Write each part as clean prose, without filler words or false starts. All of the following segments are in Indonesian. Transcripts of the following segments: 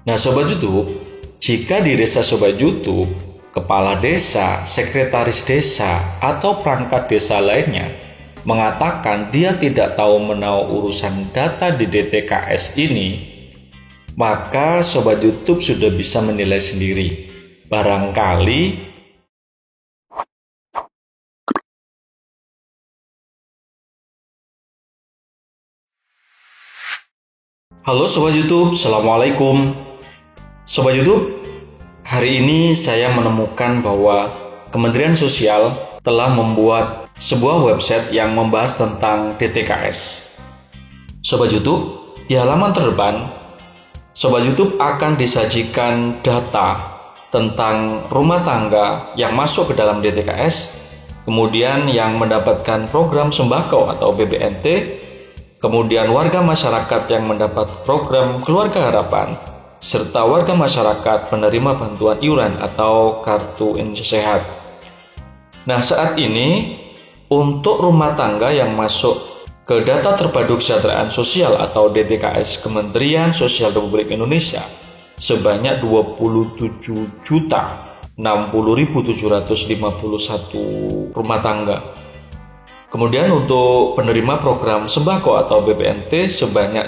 Nah, Sobat YouTube, jika di desa Sobat YouTube, kepala desa, sekretaris desa, atau perangkat desa lainnya mengatakan dia tidak tahu menahu urusan data di DTKS ini, maka Sobat YouTube sudah bisa menilai sendiri. Barangkali Halo Sobat YouTube, Assalamualaikum. Sobat YouTube, hari ini saya menemukan bahwa Kementerian Sosial telah membuat sebuah website yang membahas tentang DTKS. Sobat YouTube, di halaman terdepan, Sobat YouTube akan disajikan data tentang rumah tangga yang masuk ke dalam DTKS, kemudian yang mendapatkan program sembako atau BBNT, kemudian warga masyarakat yang mendapat program Keluarga Harapan, serta warga masyarakat penerima bantuan iuran atau kartu Indonesia Sehat. Nah, saat ini untuk rumah tangga yang masuk ke data terpadu kesejahteraan sosial atau DTKS Kementerian Sosial Republik Indonesia sebanyak 27.060.751 rumah tangga. Kemudian untuk penerima program sembako atau BBNT sebanyak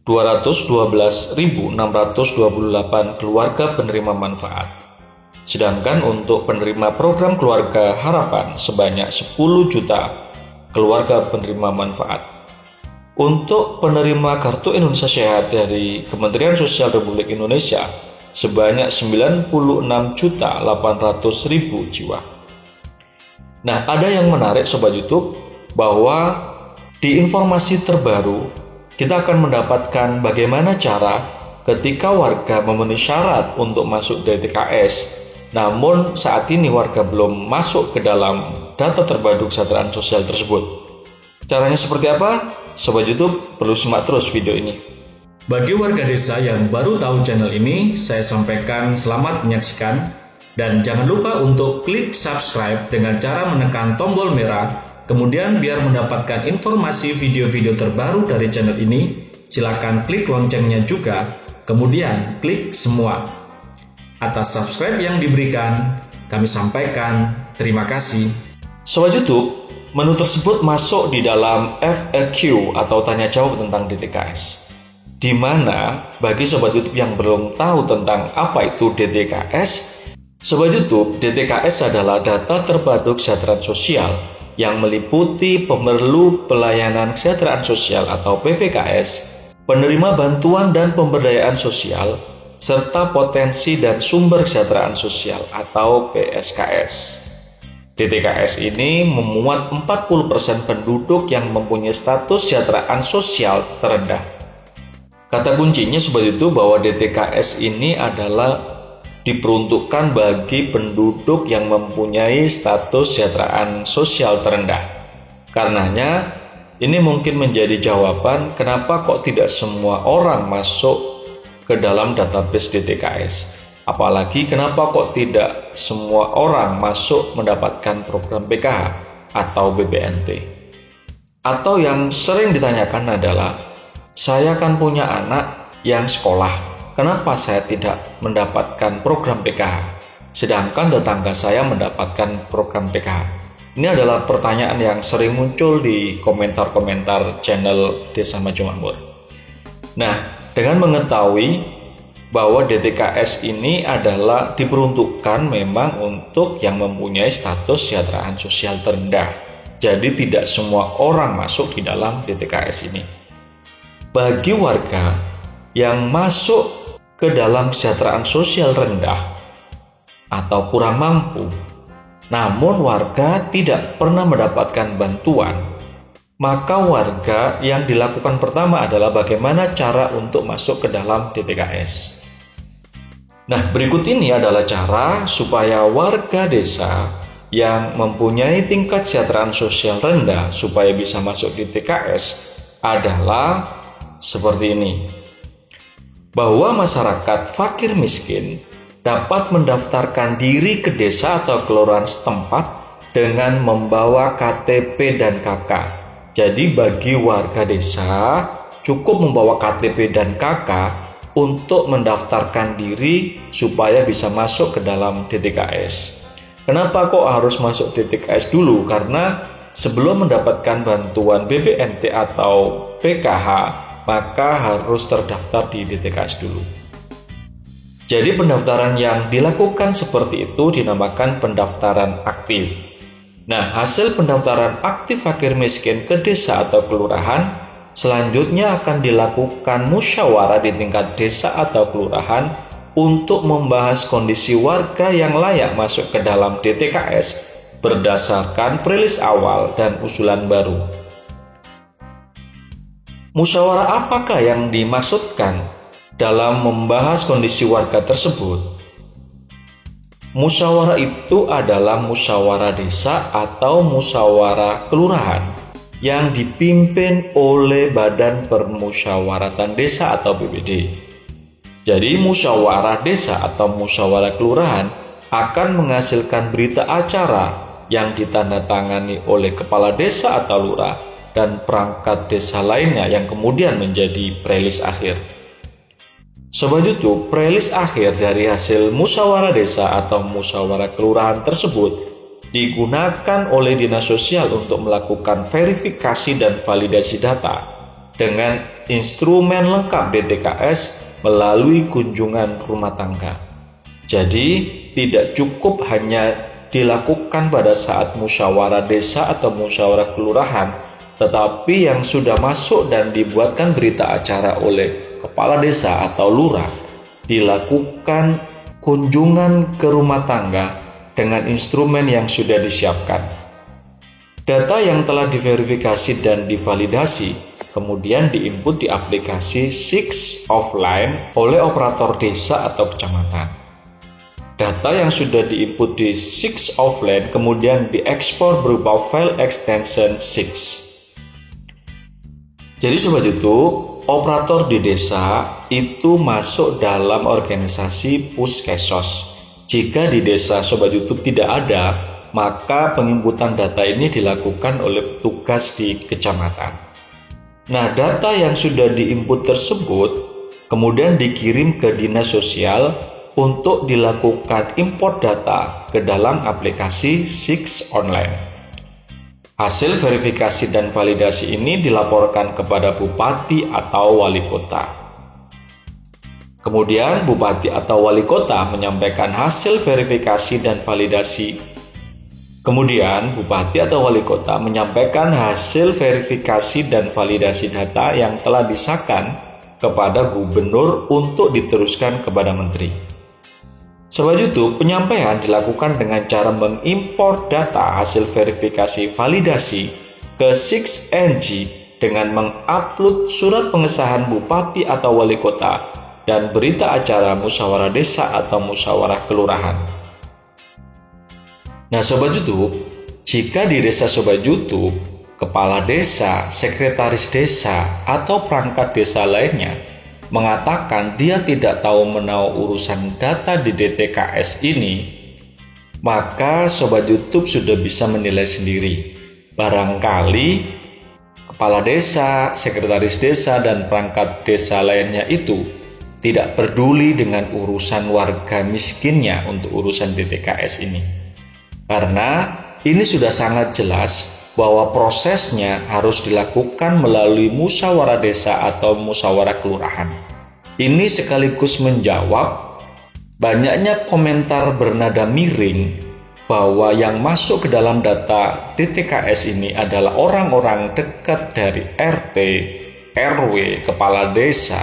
19.212.628 keluarga penerima manfaat. Sedangkan untuk penerima program Keluarga Harapan sebanyak 10 juta keluarga penerima manfaat. Untuk penerima kartu Indonesia Sehat dari Kementerian Sosial Republik Indonesia sebanyak 96.800.000 jiwa. Nah, ada yang menarik Sobat YouTube bahwa di informasi terbaru kita akan mendapatkan bagaimana cara ketika warga memenuhi syarat untuk masuk DTKS, namun saat ini warga belum masuk ke dalam data terpadu kesejahteraan sosial tersebut. Caranya seperti apa? Sobat YouTube perlu simak terus video ini. Bagi warga desa yang baru tahu channel ini, saya sampaikan selamat menyaksikan dan jangan lupa untuk klik subscribe dengan cara menekan tombol merah. Kemudian biar mendapatkan informasi video-video terbaru dari channel ini, silakan klik loncengnya juga, kemudian klik semua. Atas subscribe yang diberikan, kami sampaikan terima kasih. Sobat YouTube, menu tersebut masuk di dalam FAQ atau tanya jawab tentang DTKS. Di mana bagi Sobat YouTube yang belum tahu tentang apa itu DTKS, Sobat YouTube, DTKS adalah data terpadu kesejahteraan sosial yang meliputi pemerlu pelayanan kesejahteraan sosial atau PPKS, penerima bantuan dan pemberdayaan sosial, serta potensi dan sumber kesejahteraan sosial atau PSKS. DTKS ini memuat 40% penduduk yang mempunyai status kesejahteraan sosial terendah. Kata kuncinya Sobat itu bahwa DTKS ini adalah diperuntukkan bagi penduduk yang mempunyai status kesejahteraan sosial terendah. Karenanya, ini mungkin menjadi jawaban kenapa kok tidak semua orang masuk ke dalam database DTKS. Apalagi kenapa kok tidak semua orang masuk mendapatkan program PKH atau BBNT. Atau yang sering ditanyakan adalah, saya kan punya anak yang sekolah, kenapa saya tidak mendapatkan program PKH, sedangkan tetangga saya mendapatkan program PKH? Ini adalah pertanyaan yang sering muncul di komentar-komentar channel Desa Maju Makmur. Nah, dengan mengetahui bahwa DTKS ini adalah diperuntukkan memang untuk yang mempunyai status kesejahteraan sosial terendah. Jadi tidak semua orang masuk di dalam DTKS ini. Bagi warga yang masuk ke dalam kesejahteraan sosial rendah atau kurang mampu, namun warga tidak pernah mendapatkan bantuan, maka warga yang dilakukan pertama adalah bagaimana cara untuk masuk ke dalam DTKS. Nah, berikut ini adalah cara supaya warga desa yang mempunyai tingkat kesejahteraan sosial rendah supaya bisa masuk DTKS adalah seperti ini. Bahwa masyarakat fakir miskin dapat mendaftarkan diri ke desa atau kelurahan setempat dengan membawa KTP dan KK. Jadi bagi warga desa cukup membawa KTP dan KK untuk mendaftarkan diri supaya bisa masuk ke dalam DTKS. Kenapa kok harus masuk DTKS dulu? Karena sebelum mendapatkan bantuan BPNT atau PKH, maka harus terdaftar di DTKS dulu. Jadi pendaftaran yang dilakukan seperti itu dinamakan pendaftaran aktif. Nah, hasil pendaftaran aktif fakir miskin ke desa atau kelurahan selanjutnya akan dilakukan musyawarah di tingkat desa atau kelurahan untuk membahas kondisi warga yang layak masuk ke dalam DTKS berdasarkan prilis awal dan usulan baru. Musyawarah apakah yang dimaksudkan dalam membahas kondisi warga tersebut? Musyawarah itu adalah musyawarah desa atau musyawarah kelurahan yang dipimpin oleh Badan Permusyawaratan Desa atau BPD. Jadi musyawarah desa atau musyawarah kelurahan akan menghasilkan berita acara yang ditandatangani oleh kepala desa atau lurah dan perangkat desa lainnya yang kemudian menjadi prelis akhir. Sobat YouTube, prelis akhir dari hasil musyawarah desa atau musyawarah kelurahan tersebut digunakan oleh Dinas Sosial untuk melakukan verifikasi dan validasi data dengan instrumen lengkap DTKS melalui kunjungan rumah tangga. Jadi, tidak cukup hanya dilakukan pada saat musyawarah desa atau musyawarah kelurahan, tetapi yang sudah masuk dan dibuatkan berita acara oleh kepala desa atau lurah dilakukan kunjungan ke rumah tangga dengan instrumen yang sudah disiapkan. Data yang telah diverifikasi dan divalidasi kemudian diinput di aplikasi SIX offline oleh operator desa atau kecamatan. Data yang sudah diinput di SIX offline kemudian diekspor berupa file extension SIX. Jadi Sobat YouTube, operator di desa itu masuk dalam organisasi Puskesos. Jika di desa Sobat YouTube tidak ada, maka penginputan data ini dilakukan oleh petugas di kecamatan. Nah, data yang sudah diinput tersebut kemudian dikirim ke Dinas Sosial untuk dilakukan import data ke dalam aplikasi SIX online. Hasil verifikasi dan validasi ini dilaporkan kepada Bupati atau Wali Kota. Kemudian Bupati atau Wali Kota menyampaikan hasil verifikasi dan validasi. Kemudian Bupati atau Wali Kota menyampaikan hasil verifikasi dan validasi data yang telah disahkan kepada Gubernur untuk diteruskan kepada Menteri. Sobat YouTube, penyampaian dilakukan dengan cara mengimpor data hasil verifikasi validasi ke SIX-NG dengan mengupload surat pengesahan Bupati atau Wali Kota dan berita acara musyawarah desa atau musyawarah kelurahan. Nah Sobat YouTube, jika di desa Sobat YouTube, kepala desa, sekretaris desa, atau perangkat desa lainnya mengatakan dia tidak tahu menahu urusan data di DTKS ini, maka Sobat YouTube sudah bisa menilai sendiri. Barangkali kepala desa, sekretaris desa, dan perangkat desa lainnya itu tidak peduli dengan urusan warga miskinnya untuk urusan DTKS ini. Karena ini sudah sangat jelas bahwa prosesnya harus dilakukan melalui musyawarah desa atau musyawarah kelurahan. Ini sekaligus menjawab banyaknya komentar bernada miring bahwa yang masuk ke dalam data DTKS ini adalah orang-orang dekat dari RT, RW, kepala desa,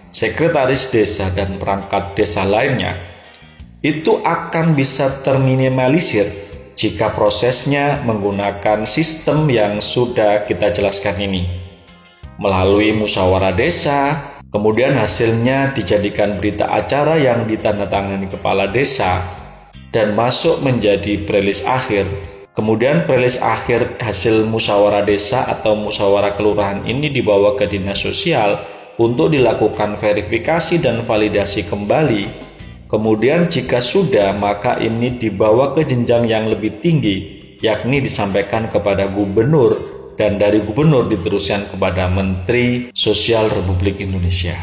sekretaris desa, dan perangkat desa lainnya. Itu akan bisa terminimalisir jika prosesnya menggunakan sistem yang sudah kita jelaskan ini. Melalui musyawarah desa, kemudian hasilnya dijadikan berita acara yang ditandatangani kepala desa dan masuk menjadi prelis akhir. Kemudian prelis akhir hasil musyawarah desa atau musyawarah kelurahan ini dibawa ke Dinas Sosial untuk dilakukan verifikasi dan validasi kembali. Kemudian jika sudah, maka ini dibawa ke jenjang yang lebih tinggi, yakni disampaikan kepada Gubernur, dan dari Gubernur diteruskan kepada Menteri Sosial Republik Indonesia.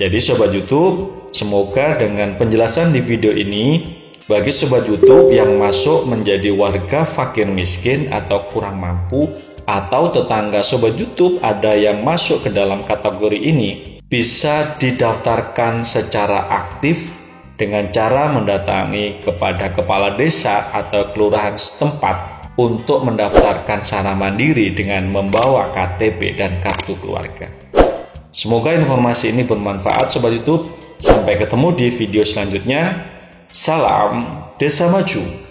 Jadi Sobat YouTube, semoga dengan penjelasan di video ini, bagi Sobat YouTube yang masuk menjadi warga fakir miskin atau kurang mampu, atau tetangga Sobat YouTube ada yang masuk ke dalam kategori ini, bisa didaftarkan secara aktif dengan cara mendatangi kepada kepala desa atau kelurahan setempat untuk mendaftarkan secara mandiri dengan membawa KTP dan kartu keluarga. Semoga informasi ini bermanfaat Sobat YouTube. Sampai ketemu di video selanjutnya. Salam Desa Maju.